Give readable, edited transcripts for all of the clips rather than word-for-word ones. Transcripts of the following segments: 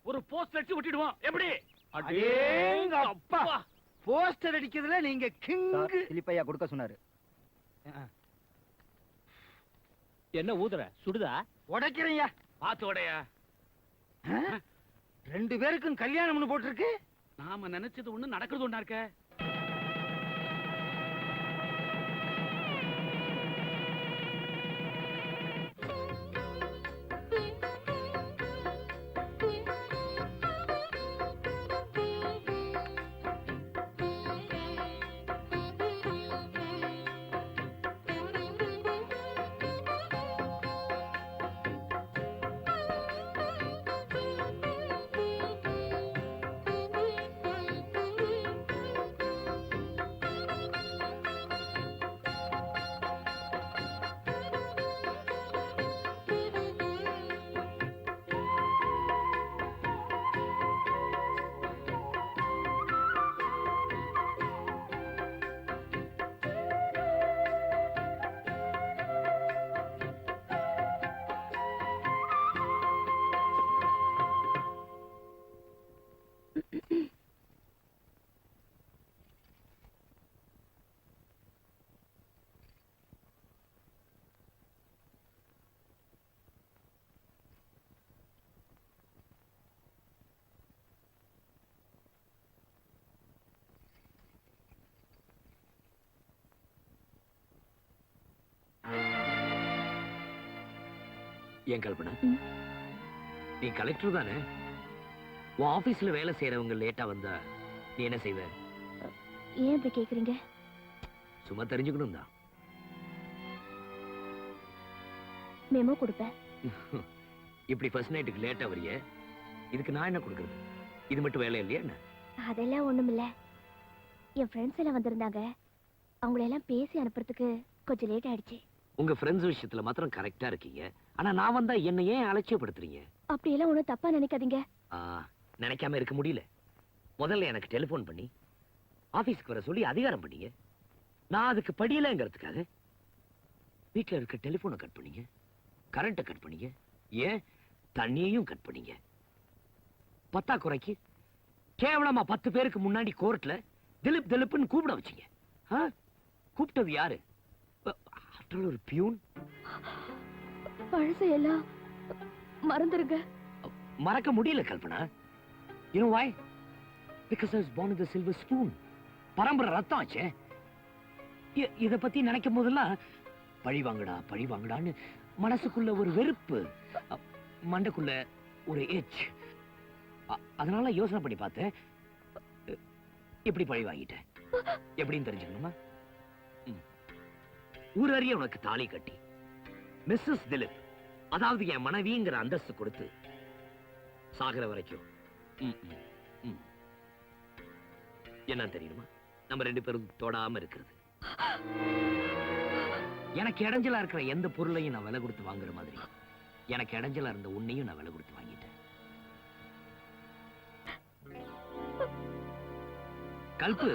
ஒரு போஸ்டர் அடிச்சு ஒட்டிடுவோம். எப்படி? அப்பா போஸ்டர் அடிக்கிறதுல நீங்க கிங். திலிப்பையா கொடுக்க சொன்னாரு. என்ன ஊதுற? சுடுதா? உடைக்கிறீங்க. பாத்து உடைய. 2 பேருக்கும் கல்யாணம்னு போட்டிருக்கு. நாம நினைச்சது ஒண்ணு நடக்கிறது ஒண்ணா இருக்க. ஏன் கல்பனா, நீ கலெக்டர் தானே? உன் ஆபீஸ்ல வேலை செய்யறவங்க லேட்டா வந்தா நீ என்ன செய்வ? ஏன் இப்படி கேக்குறீங்க? சும்மா தெரிஞ்சுக்கணும் தான். மெமோ கொடுப்பேன். இப்படி ஃபர்ஸ்ட் நைட்டுக்கு லேட்டா வரிய, இதுக்கு நான் என்ன கொடுக்கறது? இது மட்டும் வேலை இல்லையா என்ன? அதெல்லாம் ஒண்ணும் இல்ல. என் ஃப்ரெண்ட்ஸ் எல்லாம் வந்திருந்தாங்க. அவங்களெல்லாம் பேசி அனுப்புறதுக்கு கொஞ்சம் லேட் ஆயிடுச்சு. உங்க ஃப்ரெண்ட்ஸ் விஷயத்துல மாத்திரம் கரெக்டா இருக்கீங்க. ஆனா நான் வந்தா என்ன ஏன் அலட்சியப்படுத்துறீங்க? அப்படி எல்லாம் ஒண்ணும் தப்பா நினைக்காதீங்க. நினைக்காம இருக்க முடியல. முதல்ல எனக்கு டெலிபோன் பண்ணி ஆபீஸ்க்கு வர சொல்லி அதிகாரம் பண்ணீங்க. நான் அதுக்கு படியலங்கிறதுக்காக வீட்டுல இருக்க டெலிபோனை கட் பண்ணீங்க, கரண்ட்டை கட் பண்ணீங்க, ஏன் தண்ணியையும் கட் பண்ணீங்க. பத்தா குறைக்கு கேவலமா 10 பேருக்கு முன்னாடி கோர்ட்ல திலீப் திலீப்னு கூப்பிட வச்சீங்க. கூப்பிட்டது யாரு? ஒரு பியூன். பழசையெல்லாம் மறந்துருங்க. மறக்க முடியல Kalpana. You know why? Because I was born with a silver spoon. பரம்பரை ரத்தம் ஆச்சே. இத பத்தி நினைக்கும் போதெல்லாம் பழி வாங்கடான்னு மனசுக்குள்ள ஒரு வெறுப்பு, மண்டைக்குள்ள ஒரு எச். அதனால யோசனை பண்ணி பார்த்தேன், இப்படி பழி வாங்கிட்டேன். எப்படின்னு தெரிஞ்சுக்கணுமா? ஊரறிய உனக்கு தாலி கட்டி மிஸ்ஸஸ் திலீப், அதாவது என் மனைவிங்கிற அந்தஸ்து கொடுத்து சாகர வரைக்கும் என்ன தெரியுமா, நம்ம 2 பேரும் தொடாம இருக்கிறது. எனக்கு இடைஞ்சலா இருக்கிற எந்த பொருளையும் நான் விலை கொடுத்து வாங்குற மாதிரி எனக்கு இடைஞ்சலா இருந்த உன்னையும் நான் விலை கொடுத்து வாங்கிட்டேன். கல்பு,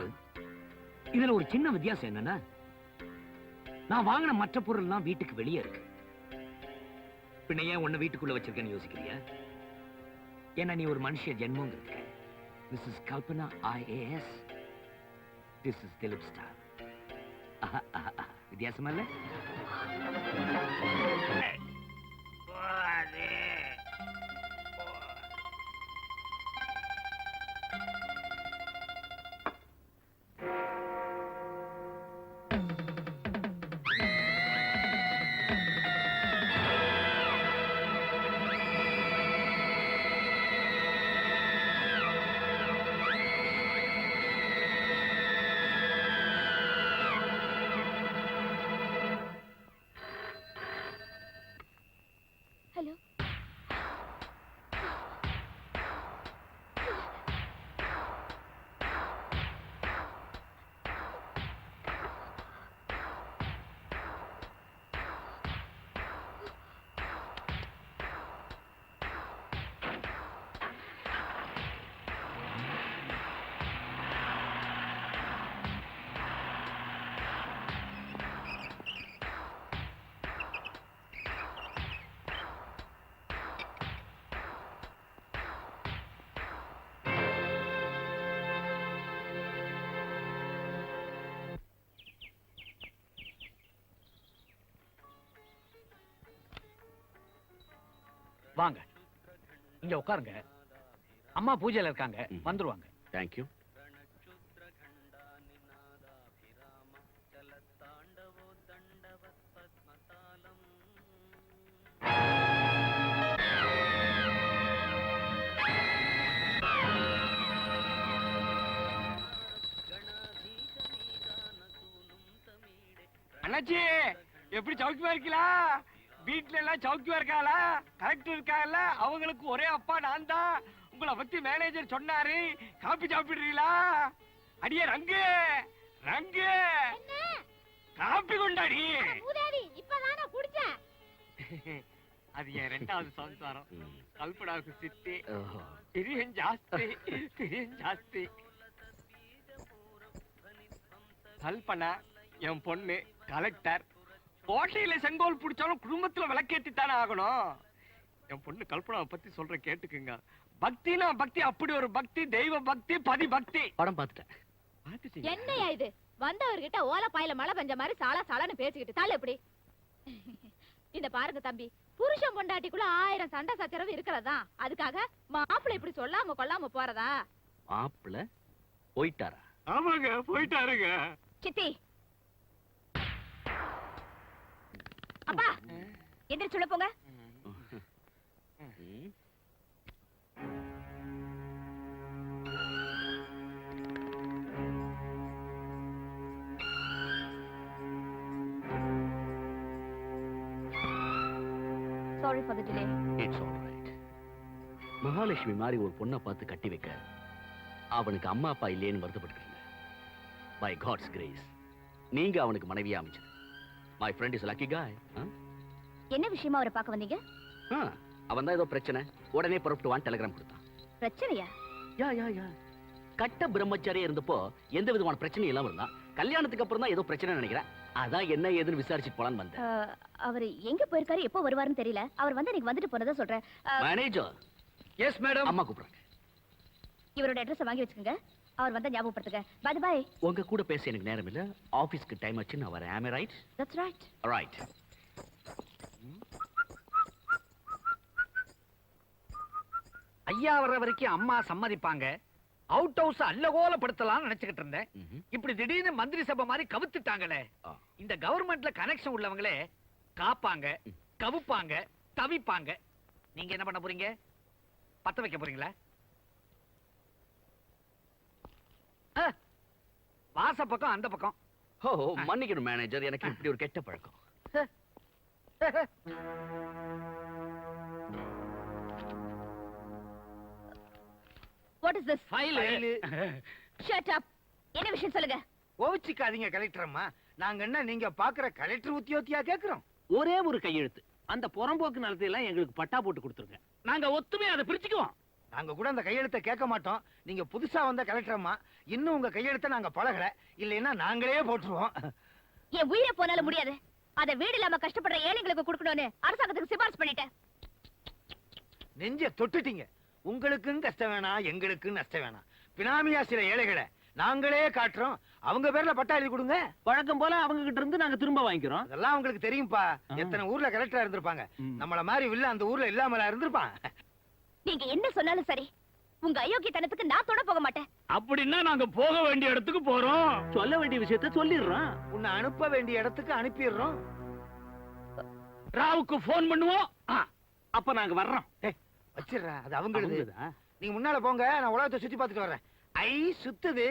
இதுல ஒரு சின்ன வித்தியாசம் என்னன்னா, நான் வாங்கின மற்ற பொருள்லாம் வீட்டுக்கு வெளியே இருக்கு. பின்ன ஏன் உன்னை வீட்டுக்குள்ள வச்சிருக்கேன்னு யோசிக்கிறியா? ஏன்னா நீ ஒரு மனுஷ ஜென்மங்கிறதுக்கு. This is Kalpana IAS. This is Dilip Star. வித்தியாசமா இல்ல? வாங்க இங்க உட்காருங்க. அம்மா பூஜையில இருக்காங்க, ம். வந்துருவாங்க. தேங்க்யூ. அண்ணாச்சி எப்படி சௌக்கியமா இருக்கீங்களா? வீட்ல எல்லாம் சௌக்கியமா இருக்காங்களா? கலெக்டர் இருக்காங்கல்ல, அவங்களுக்கு ஒரே அப்பா நான் தான். உங்களை பத்தி மேனேஜர் சொன்னாரு. காப்பி சாப்பிடுறீங்களா? அடியே ரங்கு, ரங்கு, காப்பி கொண்டாடி. இப்பதானே குடிச்சேன். அது என் ரெண்டாவது சம்சாரம். கல்பனாவுக்கு சித்தி. ஓஹோ. பிரியம் ஜாஸ்தி, பிரியம் ஜாஸ்தி. கல்பனா என் பொண்ணு கலெக்டர். கோட்டையில செங்கோல் பிடிச்சாலும் குடும்பத்துல விளக்கேத்தித்தானே ஆகணும். என் பொண்ணு கல்பனாவை பத்தி சொல்ற கேட்டுக்குங்க. பக்தினா பக்தி, அப்படி ஒரு பக்தி, தெய்வ பக்தி, பதி பக்தி. படம் பார்த்துட்டேன். என்னையா இது? வந்தவர்கிட்ட ஓலை பாயில மழை பெஞ்ச மாதிரி சாலா சாலான்னு பேசிக்கிட்டு தாள் எப்படி? இந்த பாருங்க தம்பி, புருஷன் பொண்டாட்டிக்குள்ள 1000 சண்டை சச்சரவு இருக்கிறதா? அதுக்காக மாப்பிள்ளை இப்படி சொல்லாம கொள்ளாம போறதா? மாப்பிள்ள போயிட்டாரா? ஆமாங்க, போயிட்டாருங்க. சித்தி, அப்பா எந்திரிச்சு உள்ள போங்க. ம். Sorry for the delay. It's all right. Mahalakshmi மாதிரி ஒரு பொண்ணை பார்த்து கட்டி வைக்க அவனுக்கு அம்மா அப்பா இல்லையேன்னு வருத்தப்பட்டு பை காட்ஸ் கிரேஸ் நீங்க அவனுக்கு மனைவியா அமைச்சது. மை ஃப்ரெண்ட் இஸ் லக்கி காய். என்ன விஷயமா அவரை பார்க்க வந்தீங்க? அவன் தான் ஏதோ பிரச்சனை, உடனே புறப்பட்டு வான்னு டெலிகிராம் கொடுத்தான். பிரச்சனையா? யா யா யா கட்ட பிரம்மச்சாரியா இருந்தப்போ எந்த விதமான பிரச்சனையும் இல்லாம இருந்தான். கல்யாணத்துக்கு அப்புறம் தான் ஏதோ பிரச்சனை நினைக்கிறேன். அதான் என்ன ஏதுன்னு விசாரிச்சுட்டு போலான்னு வந்தேன். அவர் எங்க போயிருக்காரு, எப்போ வருவாருன்னு தெரியல. அவர் வந்து நீங்க வந்துட்டு போனதா சொல்றேன். மேனேஜர். Yes madam. அம்மா கூப்பிடுறாங்க. இவரோட அட்ரஸ் வாங்கி வச்சுக்கோங்க. அவர் வந்தா ஞாபகப்படுத்துங்க. By by. உங்க கூட பேச எனக்கு நேரம் இல்ல. ஆபீஸ்க்கு டைம் ஆச்சு, நான் வரேன். Am I right? That's right. Right. ஐயா வர்ற வரைக்கும் அம்மா சம்மதிப்பாங்க. அவுட் ஹவுஸ் அல்லகோலப்படுத்தலாம்னு நினைச்சுக்கிட்டு இருந்தேன். ம்ஹும். இப்படி திடீர்னு மந்திரி சபை மாதிரி கவுத்துட்டாங்களே. ஆ. இந்த கவர்மெண்ட்ல கனெக்ஷன் உள்ளவங்களே காப்பாங்க, கவுப்பாங்க, தவிப்பாங்க. நீங்க என்ன பண்ண போறீங்க? பத்த வைக்க போறீங்களா? வாச பக்கம் அந்த பக்கம். ஓ மன்னிக்கணும் மேனேஜர், எனக்கு இப்படி ஒரு கெட்ட பழக்கம். What is this? File. Shut up. என்ன விஷயம் சொல்லுங்க. கோவிச்சுக்காதீங்க கலெக்டர் அம்மா. நாங்க என்ன நீங்க பாக்குற கலெக்டர் உத்தியோகத்தியா கேக்குறோம்? ஒரே ஒரு கையெழுத்து. அந்த புறம்போக்கு நிலத்தை எல்லாம் எங்களுக்கு பட்டா போட்டு கொடுத்துருங்க. நாங்க ஒத்துமையா அதை பிரிச்சுக்குவோம். நாங்க கூட அந்த கையெழுத்தை கேட்க மாட்டோம். நீங்க புதுசா வந்த கலெக்டர் அம்மா, இன்னும் உங்க கையெழுத்தை நாங்க பழகல. இல்லைன்னா நாங்களே போட்டுருவோம். என் உயிரை போனாலும் முடியாது. அத வீடு இல்லாம கஷ்டப்படுற ஏழைங்களுக்கு கொடுக்கணும்னு அரசாங்கத்துக்கு சிபாரிசு பண்ணிட்டேன். நெஞ்ச தொட்டுட்டீங்க. உங்களுக்கும் கஷ்டம் வேணாம், எங்களுக்கும் நஷ்டம் வேணாம். பினாமியா சில ஏழைகளை நாங்களே காட்டுறோம். அவங்க பேர்ல பட்டா எழுதி கொடுங்க. வழக்கம் போல அவங்க கிட்ட இருந்து நாங்க திரும்ப வாங்கிக்கிறோம். அதெல்லாம் உங்களுக்கு தெரியும்பா. எத்தனை ஊர்ல கலெக்டரா இருந்திருப்பாங்க. நம்மள மாதிரி வில்ல அந்த ஊர்ல இல்லாமலா இருந்திருப்பான். நீங்க என்ன சொன்னாலும் சரி, உங்க அயோக்கியத்தனத்துக்கு நான் தொட போக மாட்டேன். அப்படின்னா நாங்க போக வேண்டிய இடத்துக்கு போறோம். சொல்ல வேண்டிய விஷயத்த சொல்லிடுறோம். உன்னை அனுப்ப வேண்டிய இடத்துக்கு அனுப்பிடுறோம். ராவுக்கு போன் பண்ணுவோம். அப்ப நாங்க வர்றோம். வச்சிடுறா, அது அவங்களுது. அவங்களுதா? நீங்க முன்னால போங்க, நான் உலகத்தை சுத்தி பார்த்துட்டு வர்றேன். ஐ சுத்துது.